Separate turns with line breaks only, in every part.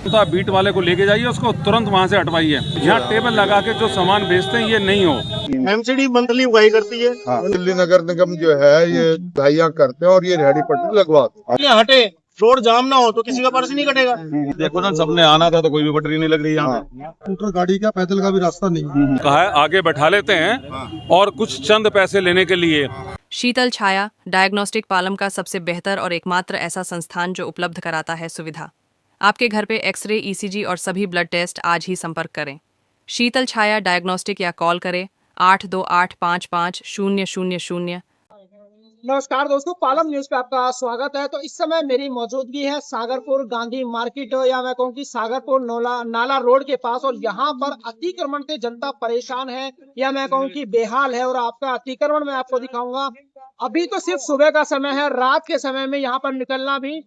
तो आप बीट वाले को लेके जाइए, उसको तुरंत वहाँ से हटवाइए। यहाँ टेबल लगा के जो सामान बेचते हैं ये नहीं हो।
एमसीडी मंथली उगाई करती है।
हाँ, दिल्ली नगर निगम जो है ये ढाइयाँ करते हैं और ये रेहड़ी पटरी लगवाते हैं।
हटे रोड जाम ना हो तो किसी का पर्स नहीं कटेगा।
देखो ना, सबने आना था तो कोई भी पटरी नहीं लग रही यहाँ पे।
स्कूटर गाड़ी का पैदल का भी रास्ता नहीं।
कहा है आगे बैठा लेते हैं और कुछ चंद पैसे लेने के लिए।
शीतल छाया डायग्नोस्टिक पालम का सबसे बेहतर और एकमात्र ऐसा संस्थान जो उपलब्ध कराता है सुविधा। आपके घर पे एक्सरे, ईसीजी और सभी ब्लड टेस्ट आज ही संपर्क करें। शीतल छाया डायग्नोस्टिक या कॉल करें 82855000।
नमस्कार दोस्तों, पालम न्यूज पे आपका स्वागत है। तो इस समय मेरी मौजूदगी है सागरपुर गांधी मार्केट या मैं कहूँ कि सागरपुर नाला रोड के पास, और यहाँ पर अतिक्रमण से जनता परेशान है या मैं कहूँ कि बेहाल है। और आपका अतिक्रमण मैं आपको दिखाऊंगा। अभी तो सिर्फ सुबह का समय है, रात के समय में यहाँ पर निकलना भी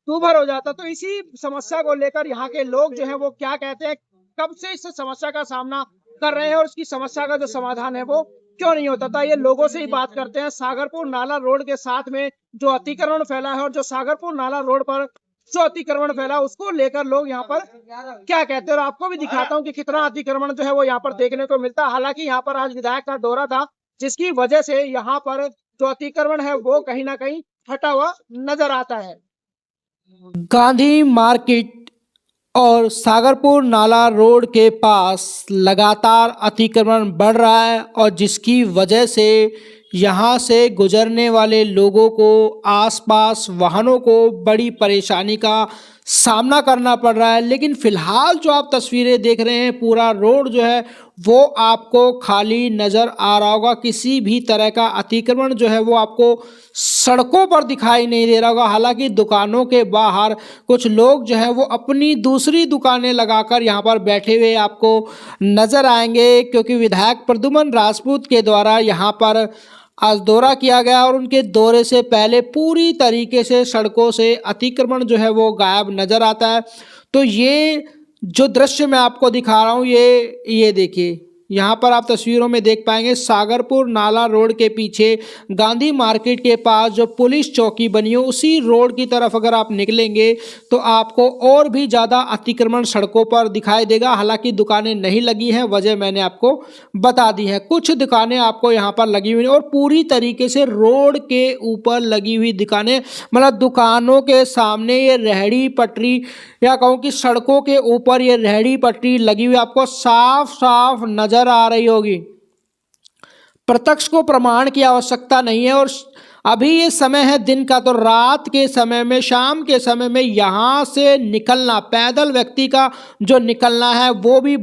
दूभर हो जाता। तो इसी समस्या को लेकर यहाँ के लोग जो है वो क्या कहते हैं, कब से इस समस्या का सामना कर रहे हैं और उसकी समस्या का जो समाधान है वो क्यों नहीं होता था, ये लोगों से ही बात करते हैं। सागरपुर नाला रोड के साथ में जो अतिक्रमण फैला है और जो सागरपुर नाला रोड पर जो अतिक्रमण फैला उसको लेकर लोग यहाँ पर क्या कहते हैं, और आपको भी दिखाता हूँ कि कितना अतिक्रमण जो है वो यहाँ पर देखने को मिलता है। हालांकि यहाँ पर आज विधायक का दौरा था, जिसकी वजह से यहाँ पर जो अतिक्रमण है वो कहीं ना कहीं हटा हुआ नजर आता है। गांधी मार्केट और सागरपुर नाला रोड के पास लगातार अतिक्रमण बढ़ रहा है और जिसकी वजह से यहाँ से गुजरने वाले लोगों को, आसपास वाहनों को बड़ी परेशानी का सामना करना पड़ रहा है। लेकिन फ़िलहाल जो आप तस्वीरें देख रहे हैं, पूरा रोड जो है वो आपको खाली नज़र आ रहा होगा। किसी भी तरह का अतिक्रमण जो है वो आपको सड़कों पर दिखाई नहीं दे रहा होगा। हालांकि दुकानों के बाहर कुछ लोग जो है वो अपनी दूसरी दुकानें लगाकर यहाँ पर बैठे हुए आपको नज़र आएंगे, क्योंकि विधायक प्रद्युम्न राजपूत के द्वारा यहाँ पर आज दौरा किया गया और उनके दौरे से पहले पूरी तरीके से सड़कों से अतिक्रमण जो है वो गायब नज़र आता है। तो ये जो दृश्य मैं आपको दिखा रहा हूँ, ये देखिए, यहाँ पर आप तस्वीरों में देख पाएंगे सागरपुर नाला रोड के पीछे गांधी मार्केट के पास जो पुलिस चौकी बनी हो, उसी रोड की तरफ अगर आप निकलेंगे तो आपको और भी ज़्यादा अतिक्रमण सड़कों पर दिखाई देगा। हालांकि दुकानें नहीं लगी हैं, वजह मैंने आपको बता दी है। कुछ दुकानें आपको यहाँ पर लगी हुई हैं और पूरी तरीके से रोड के ऊपर लगी हुई दुकानें, मतलब दुकानों के सामने ये रेहड़ी पटरी या कहूँ कि सड़कों के ऊपर ये रेहड़ी पटरी लगी हुई आपको साफ साफ नजर आ रही होगी। प्रत्यक्ष को प्रमाण की आवश्यकता नहीं है। और अभी ये समय है दिन का, तो रात के समय में, शाम के समय में यहाँ से निकलना, पैदल व्यक्ति का जो निकलना है वो भी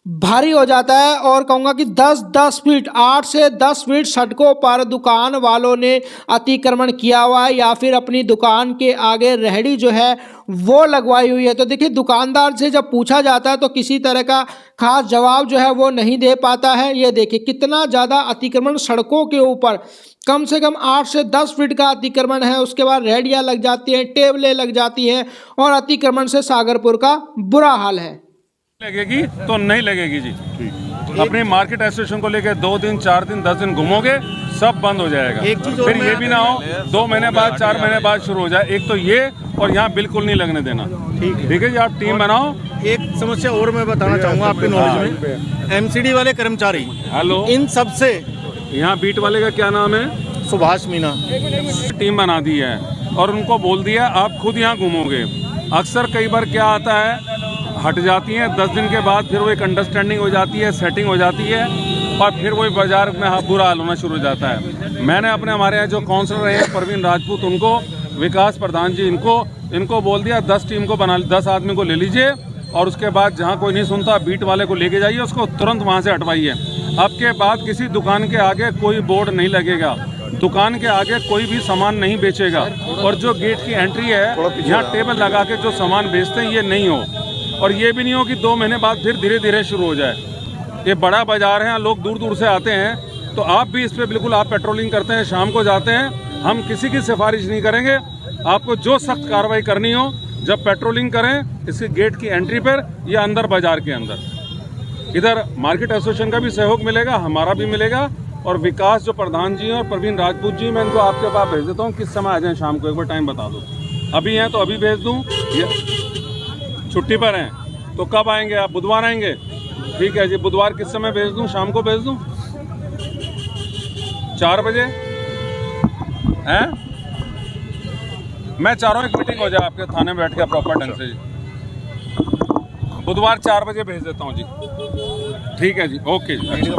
भारी हो जाता है। और कहूँगा कि 10-10 फीट, 8 से 10 फीट सड़कों पर दुकान वालों ने अतिक्रमण किया हुआ है या फिर अपनी दुकान के आगे रेहड़ी जो है वो लगवाई हुई है। तो देखिए, दुकानदार से जब पूछा जाता है तो किसी तरह का खास जवाब जो है वो नहीं दे पाता है। ये देखिए कितना ज़्यादा अतिक्रमण सड़कों के ऊपर, कम से कम 8 से 10 फीट का अतिक्रमण है। उसके बाद रेहड़ियाँ लग जाती हैं, टेबलें लग जाती हैं और अतिक्रमण से सागरपुर का बुरा हाल है।
लगेगी तो नहीं लगेगी जी। अपनी मार्केट एसोसिएशन को लेकर 2 दिन, 4 दिन, 10 दिन घूमोगे सब बंद हो जाएगा। फिर ये भी ना हो 2 महीने बाद, 4 महीने बाद शुरू हो जाए। एक तो ये, और यहाँ बिल्कुल नहीं लगने देना। ठीक है जी, आप टीम बनाओ।
एक समस्या और मैं बताना चाहूंगा आपके नॉलेज में, एमसीडी वाले कर्मचारी,
हेलो,
इन सब से
यहाँ बीट वाले का क्या नाम है?
सुभाष मीना,
टीम बना दी है और उनको बोल दिया आप खुद यहाँ घूमोगे। अक्सर कई बार क्या आता है, हट जाती हैं 10 दिन के बाद, फिर वो एक अंडरस्टैंडिंग हो जाती है, सेटिंग हो जाती है और फिर वही बाजार में बुरा हाल होना शुरू हो जाता है। मैंने हमारे यहाँ जो काउंसलर हैं प्रवीण राजपूत, उनको, विकास प्रधान जी, इनको बोल दिया 10 टीम को बना, 10 आदमी को ले लीजिए और उसके बाद जहाँ कोई नहीं सुनता बीट वाले को लेके जाइए, उसको तुरंत वहाँ से हटवाइए। अब के बाद किसी दुकान के आगे कोई बोर्ड नहीं लगेगा, दुकान के आगे कोई भी सामान नहीं बेचेगा और जो गेट की एंट्री है यहाँ टेबल लगा के जो सामान बेचते हैं ये नहीं हो। और ये भी नहीं हो कि 2 महीने बाद फिर धीरे धीरे शुरू हो जाए। ये बड़ा बाजार है, लोग दूर दूर से आते हैं, तो आप भी इस पे बिल्कुल, आप पेट्रोलिंग करते हैं, शाम को जाते हैं, हम किसी की सिफारिश नहीं करेंगे। आपको जो सख्त कार्रवाई करनी हो जब पेट्रोलिंग करें, इसके गेट की एंट्री पर या अंदर बाजार के अंदर। इधर मार्केट एसोसिएशन का भी सहयोग मिलेगा, हमारा भी मिलेगा। और विकास जो प्रधान जी हैं और प्रवीण राजपूत जी, मैं इनको आपके पास भेज देता हूँ। किस समय आ जाएं शाम को, एक बार टाइम बता दो। अभी हैं तो अभी भेज दूँ छुट्टी पर हैं तो कब आएंगे आप? बुधवार आएंगे? ठीक है जी, बुधवार किस समय भेज दूं? शाम को भेज दूं 4 बजे हैं? मैं चाह रहा हूँ एक मीटिंग हो जाए आपके थाने में बैठ के प्रॉपर ढंग से जी। बुधवार 4 बजे भेज देता हूँ जी। ठीक है जी, ओके जी।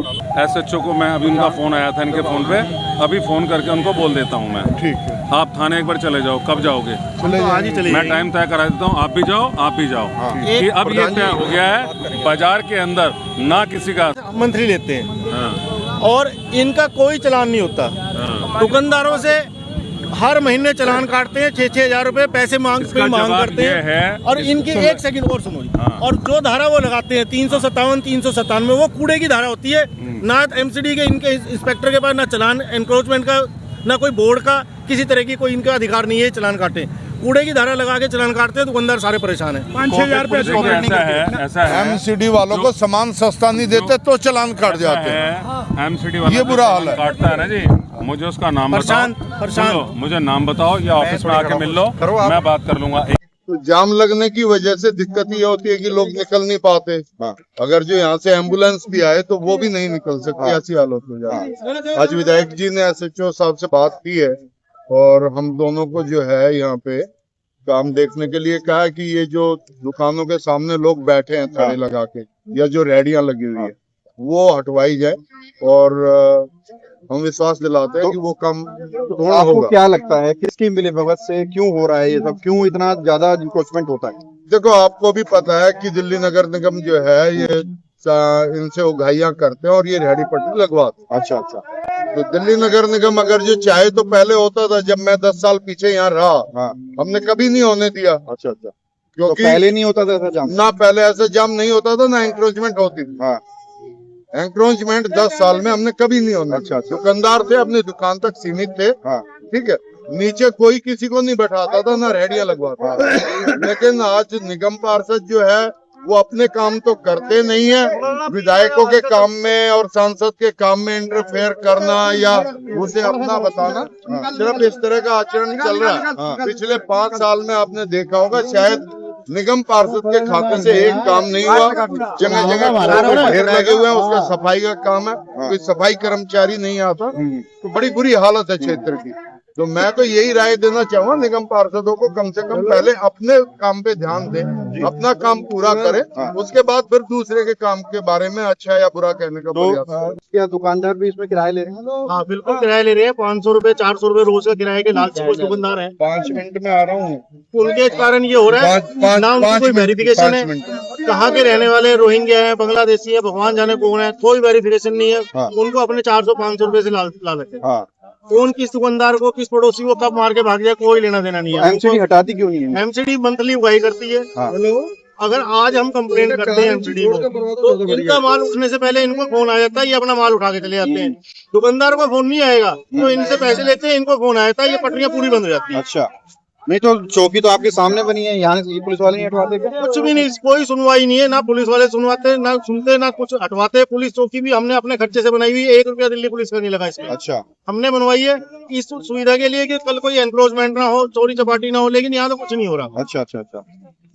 SHO को मैं अभी, उनका फ़ोन आया था इनके फ़ोन पे, अभी फ़ोन करके उनको बोल देता हूँ मैं।
ठीक है,
आप थाने एक बार चले जाओ। कब जाओगे?
आज ही चले
मैं टाइम तय करा देता हूँ, आप भी जाओ, आप भी जाओ। कि अब ये तय हो गया है बाजार के अंदर ना किसी का
मंथली लेते हैं
हाँ,
और इनका कोई चालान नहीं होता।
हाँ।
दुकानदारों से हर महीने चालान काटते हैं, 6-6 हजार रुपए पैसे मांग करते
ये
हैं।
है
और इनकी एक सेकंड और सुनो जी।
हाँ।
और जो धारा वो लगाते हैं 357, 397 वो कूड़े की धारा होती है। ना MCD के इनके इंस्पेक्टर के पास ना चालान एनक्रोचमेंट का, ना कोई बोर्ड का, किसी तरह की कोई इनका अधिकार नहीं है चालान काटे। कूड़े की धारा लगा के चालान काटते हैं, दुकानदार सारे परेशान है। 5-6 हजार रुपए
ऐसा है
MCD वालों को सामान सस्ता नहीं देते तो चालान काट जाते हैं।
MCD वाला
ये बुरा हाल है।
काटता है ना जी। मुझे उसका नाम बताओ, सुनो, मुझे नाम बताओ या ऑफिस में आके मिल लो, मैं बात कर लूंगा।
तो जाम लगने की वजह से दिक्कत ये होती है कि लोग निकल नहीं पाते। अगर जो यहाँ से एम्बुलेंस भी आए तो वो भी नहीं निकल सकती, ऐसी हालत हो जाती है। आज विधायक जी ने SHO साहब से बात की है और हम दोनों को जो है यहाँ पे काम देखने के लिए कहा है कि ये जो दुकानों के सामने लोग बैठे हैं थड़े लगा के या जो रेहड़ियां लगी हुई है वो हटवाई जाए और हम विश्वास दिलाते हैं कि वो काम पूर्ण
आपको
होगा।
क्या लगता है किसकी मिलीभगत से क्यों हो रहा है ये सब, क्यों इतना ज्यादा इनक्रोचमेंट होता है?
देखो, आपको भी पता है कि दिल्ली नगर निगम जो है ये इनसे उगाइयां करते हैं और ये रेहड़ी पटरी लगवाते हैं।
अच्छा अच्छा।
तो दिल्ली नगर निगम अगर जो चाहे तो पहले होता था, जब मैं 10 साल पीछे यहाँ रहा
हाँ।
हमने कभी नहीं होने दिया।
अच्छा अच्छा। तो
क्योंकि
पहले नहीं होता था ऐसा जाम?
ना पहले ऐसा जाम नहीं होता था, ना एंक्रोचमेंट होती थी।
हाँ।
एंक्रोचमेंट 10 साल में हमने कभी नहीं होने।
अच्छा, अच्छा।
दुकानदार थे अपनी दुकान तक सीमित थे।
हाँ।
ठीक है, नीचे कोई किसी को नहीं बैठाता था, ना रेहड़ियां लगवाता था। लेकिन आज निगम पार्षद जो है वो अपने काम तो करते नहीं है, विधायकों के काम में और सांसद के काम में इंटरफेयर करना या उसे अपना बताना, सिर्फ इस तरह का आचरण चल रहा है। पिछले 5 साल में आपने देखा होगा शायद निगम पार्षद के खाते से एक काम नहीं हुआ। जगह जगह ढेर लगे हुए हैं, उसका सफाई का काम है, कोई सफाई कर्मचारी नहीं आता, तो बड़ी बुरी हालत है क्षेत्र की। तो मैं तो यही राय देना चाहूंगा निगम पार्षदों को, कम से कम पहले अपने काम पे ध्यान दें, अपना काम पूरा करें, उसके बाद फिर दूसरे के काम के बारे में अच्छा या बुरा कहने का प्रयास।
क्या दुकानार भी इसमें किराया ले रहे हैं?
हाँ बिल्कुल किराया ले रहे हैं। 500 रुपए 400 रुपए रोज का किराए के लालची कुछ दुकानदार है।
5 मिनट में आ रहा हूँ।
उनके कारण ये हो रहा है ना, उनकी कोई वेरिफिकेशन है, कहाँ के रहने वाले, रोहिंग्या है, बांग्लादेशी है, भगवान जाने कौन है, कोई वेरिफिकेशन नहीं है। उनको अपने 400-500 रुपए से ला लेते हैं। कौन किस दुकानदार को, किस पड़ोसी को कब मार के भाग जाए, कोई लेना देना नहीं है।
MCD हटाती क्यों नहीं है?
MCD मंथली उगाई करती है। अगर आज हम कंप्लेंट करते हैं MCD को तो इनका माल उठने से पहले इनको फोन आ जाता है, ये अपना माल उठा के चले जाते हैं। दुकानदार को फोन नहीं आएगा, तो इनसे पैसे लेते हैं, इनको फोन आ जाता है, ये पटरियां पूरी बंद हो जाती है।
अच्छा, नहीं तो चौकी तो आपके सामने बनी है, यहाँ से पुलिस वाले नहीं हटवाते क्या?
कुछ भी नहीं, कोई सुनवाई नहीं है, ना पुलिस वाले सुनवाते, ना सुनते, ना कुछ हटवाते। पुलिस चौकी भी हमने अपने खर्चे से बनाई हुई है, 1 रुपया दिल्ली पुलिस का नहीं लगा इसमें।
अच्छा,
हमने बनवाई है इस सुविधा के लिए कि कल कोई एनक्रोचमेंट ना हो, चोरी चपाटी ना हो, लेकिन यहाँ तो कुछ नहीं हो रहा।
अच्छा अच्छा अच्छा।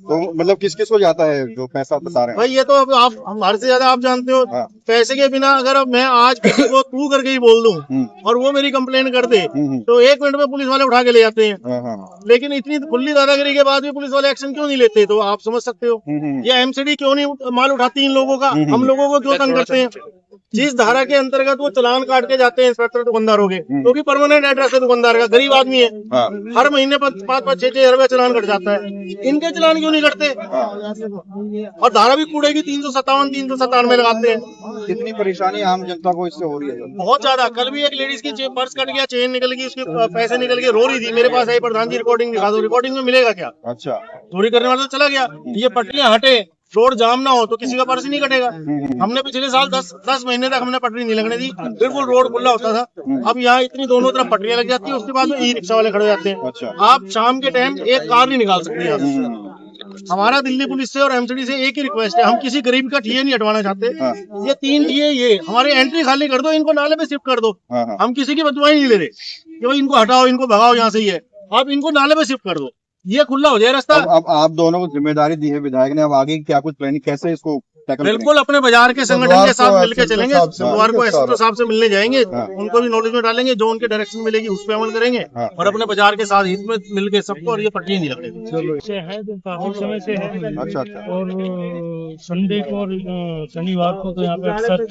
तो मतलब किस किस को जाता है जो पैसा बता रहे हैं?
भाई ये तो अब आप हमारे से ज्यादा आप जानते हो।
हाँ।
पैसे के बिना अगर मैं आज किसी को तू करके ही बोल दूं और वो मेरी कंप्लेन कर दे तो 1 मिनट में पुलिस वाले उठा के ले जाते हैं।
हाँ, हाँ।
लेकिन इतनी खुली दादागिरी के बाद भी पुलिस वाले एक्शन क्यों नहीं लेते, तो आप समझ सकते हो। ये MCD क्यों नहीं माल उठाती इन लोगों का, हम लोगों को क्यों तंग करते हैं। जिस धारा के अंतर्गत वो चालान काट के जाते हैं इंस्पेक्टर दुकानदारों के, क्योंकि परमानेंट एड्रेस है दुकानदार का, गरीब आदमी है, हर महीने 5-5, 6-6 हजार रुपया चालान कट जाता है। इनके चालान क्यों नहीं कटते? और धारा भी कूड़े की 357, 397 लगाते हैं।
कितनी परेशानी आम जनता को इससे हो रही है?
बहुत ज्यादा। कल भी एक लेडीज की पर्स कट गया, चेन निकल गई, उसके पैसे निकल गए, रो रही थी, मेरे पास आई, प्रधान जी रिकॉर्डिंग दिखा दो। रिकॉर्डिंग में मिलेगा क्या?
अच्छा,
चोरी करने वाला तो चला गया। ये पटरियां हटे, रोड जाम ना हो तो किसी का पर्स ही नहीं कटेगा। हमने पिछले साल 10 महीने तक हमने पटरी नहीं लगने दी, बिल्कुल रोड खुला होता था। अब यहाँ इतनी दोनों तरफ पटरियां लग जाती है, उसके बाद में ई-रिक्शा वाले खड़े हो जाते हैं।
अच्छा।
आप शाम के टाइम एक कार नहीं निकाल सकते यहाँ से। हमारा दिल्ली पुलिस से और MCD से एक ही रिक्वेस्ट है, हम किसी गरीब का ठिये नहीं हटवाना चाहते। ये 3 ठिये, ये हमारी एंट्री खाली कर दो, इनको नाले पे शिफ्ट कर दो। हम किसी की बदवाई नहीं ले रहे कि भाई इनको हटाओ, इनको भगाओ यहाँ से, ही है आप इनको नाले पे शिफ्ट कर दो। ये खुला हो जाए रास्ता।
अब आप दोनों को जिम्मेदारी दी है विधायक ने, अब आगे क्या कुछ प्लानिंग, कैसे इसको टैकल करेंगे?
बिल्कुल अपने बाजार के संगठन के साथ मिलकर चलेंगे। बुधवार को
साहब
एसएचओ साहब से मिलने जाएंगे,
हाँ।
उनको भी नॉलेज में डालेंगे, जो उनके डायरेक्शन मिलेगी उस पर अमल करेंगे
हाँ।
और अपने बाजार के साथ हित में मिलकर सबको, और ये पट्टियां नहीं लगेगी।
से है जो काफी समय से है।
अच्छा अच्छा।
और संडे को और शनिवार को तो यहाँ पे अक्सर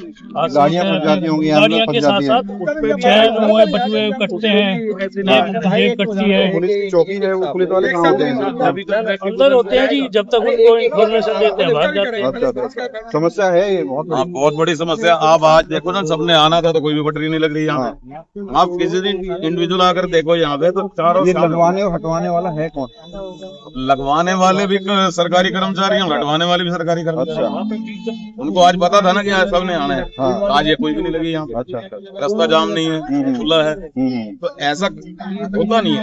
गाड़ियाँ फंस जाती होंगी,
गाड़ियाँ
फंस
के
जाती
साथ साथ चैन हुए बटुए कटते हैं, जेब कटती है।
पुलिस चौकी है, वो पुलिस वाले कहाँ होते हैं?
अंदर होते हैं जी, जब तक उनको इन्फॉर्मेशन देते हैं बाहर जाते हैं।
अच्छा अच्छा, समस्या है ये बहुत
हाँ,
बड़ी।
बहुत बड़ी समस्या। आप आज देखो ना, सबने आना था तो कोई भी पटरी नहीं लग रही यहाँ पे। आप किसी दिन इंडिविजुअल आकर देखो यहाँ पे तो चारों
ये लगवाने और हटवाने वाला है कौन?
लगवाने वाले भी सरकारी कर्मचारी हैं, हटवाने वाले भी सरकारी कर्मचारी। उनको आज पता था ना कि आज सबने आना है,
हाँ।
आज ये कोई भी नहीं लगी यहाँ पे।
अच्छा अच्छा।
रास्ता जाम नहीं है, खुला है, तो ऐसा होता नहीं है।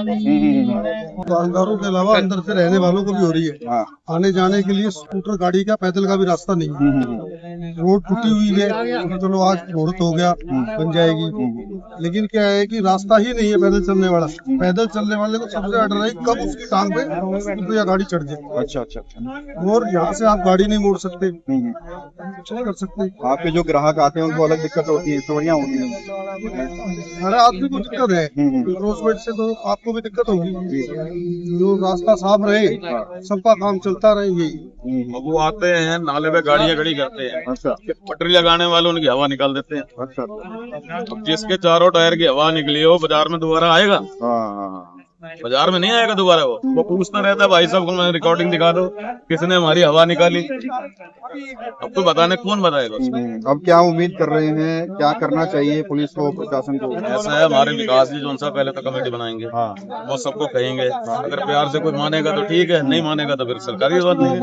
दुकानदारों के अलावा अंदर से रहने वालों को भी हो रही है।
हाँ।
आने जाने के लिए स्कूटर गाड़ी का, पैदल का भी रास्ता नहीं है। रोड टूटी हुई है, चलो आज मुहूर्त हो गया, बन जाएगी। लेकिन क्या है कि रास्ता ही नहीं है पैदल चलने वाला। पैदल चलने वाले को सबसे डर है कब उसकी टांग पे स्कूटर या गाड़ी चढ़ जाए।
अच्छा अच्छा अच्छा।
और यहाँ से आप गाड़ी नहीं मोड़ सकते, कुछ नहीं कर सकते।
आपके जो ग्राहक आते हैं उनको अलग दिक्कत होती है, चोरियां होती हैं।
हर आदमी को दिक्कत है, क्रॉसवेट से तो आपको भी दिक्कत होगी। जो रास्ता साफ रहे, सबका काम चलता रहे, यही।
वो आते हैं नाले पे गाड़ियाँ खड़ी करते हैं,
अच्छा
पटरी लगाने वाले उनकी हवा निकाल देते हैं।
अच्छा।
अब जिसके चारों टायर की हवा निकली हो बाजार में दोबारा आएगा?
हाँ।
बाजार में नहीं आएगा दोबारा। वो पूछता रहता है, भाई साहब को मैं रिकॉर्डिंग दिखा दो, किसने हमारी हवा निकाली। अब तो बताने कौन बताएगा उसको?
अब क्या उम्मीद कर रहे हैं, क्या करना चाहिए पुलिस को, प्रशासन को?
ऐसा है, हमारे विकास जी जो पहले तो कमेटी बनाएंगे,
हाँ।
वो सबको कहेंगे। अगर प्यार से कोई मानेगा तो ठीक है, नहीं मानेगा तो फिर सरकारी बात नहीं है।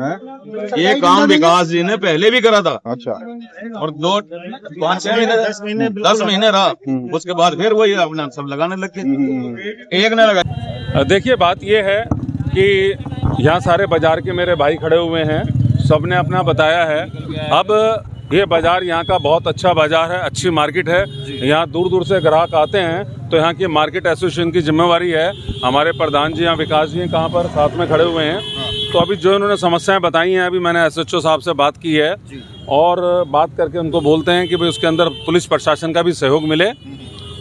हैं?
ये काम विकास जी ने पहले भी करा था,
अच्छा।
और 5-6 महीने 10 महीने रहा, उसके बाद फिर वही अपना सब लगाने लग गए, एक ने लगा।
देखिए बात ये है कि यहाँ सारे बाजार के मेरे भाई खड़े हुए हैं, सबने अपना बताया है। अब ये बाजार यहाँ का बहुत अच्छा बाजार है, अच्छी मार्केट है। यहाँ दूर दूर से ग्राहक आते हैं, तो यहाँ की मार्केट एसोसिएशन की जिम्मेवारी है। हमारे प्रधान जी यहाँ विकास जी कहाँ पर साथ में खड़े हुए हैं। तो अभी जो इन्होंने समस्याएं बताई हैं, अभी मैंने एसएचओ साहब से बात की है और बात करके उनको बोलते हैं कि भाई उसके अंदर पुलिस प्रशासन का भी सहयोग मिले।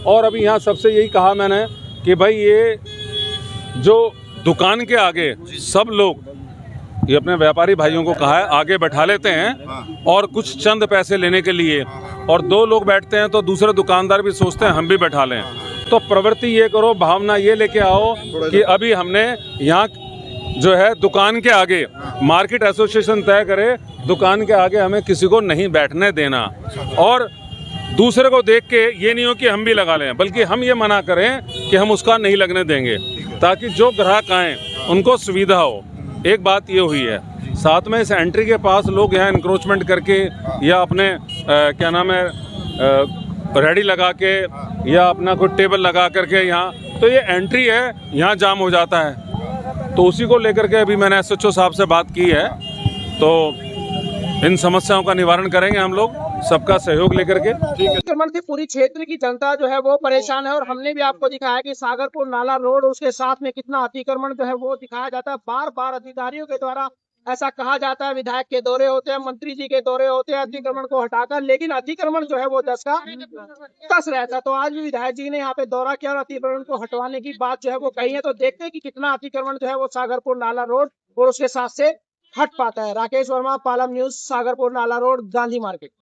और अभी यहाँ सबसे यही कहा मैंने कि भाई ये जो दुकान के आगे सब लोग, ये अपने व्यापारी भाइयों को कहा है, आगे बैठा लेते हैं और कुछ चंद पैसे लेने के लिए, और 2 लोग बैठते हैं तो दूसरे दुकानदार भी सोचते हैं हम भी बैठा लें। तो प्रवृत्ति ये करो, भावना ये लेके आओ कि अभी हमने यहाँ जो है दुकान के आगे, मार्केट एसोसिएशन तय करे दुकान के आगे हमें किसी को नहीं बैठने देना, और दूसरे को देख के ये नहीं हो कि हम भी लगा लें, बल्कि हम ये मना करें कि हम उसका नहीं लगने देंगे, ताकि जो ग्राहक आए उनको सुविधा हो। एक बात ये हुई है, साथ में इस एंट्री के पास लोग यहाँ इंक्रोचमेंट करके या अपने क्या नाम है रेडी लगा के या अपना कोई टेबल लगा करके यहाँ, तो ये एंट्री है, यहाँ जाम हो जाता है। तो उसी को लेकर के अभी मैंने एसएचओ साहब से बात की है, तो इन समस्याओं का निवारण करेंगे हम लोग, सबका सहयोग लेकर के।
अतिक्रमण से पूरी क्षेत्र की जनता जो है वो परेशान है, और हमने भी आपको दिखाया कि सागरपुर नाला रोड, उसके साथ में कितना अतिक्रमण जो है वो दिखाया जाता है। बार बार अधिकारियों के द्वारा ऐसा कहा जाता है, विधायक के दौरे होते हैं, मंत्री जी के दौरे होते हैं अतिक्रमण को हटाकर, लेकिन अतिक्रमण जो है वो 10 का 10 रहता है। तो आज भी विधायक जी ने यहाँ पे दौरा किया और अतिक्रमण को हटवाने की बात जो है वो कही है। तो देखते हैं कि कितना अतिक्रमण जो है वो सागरपुर नाला रोड और उसके साथ से हट पाता है। राकेश वर्मा, पालम न्यूज, सागरपुर नाला रोड, गांधी मार्केट।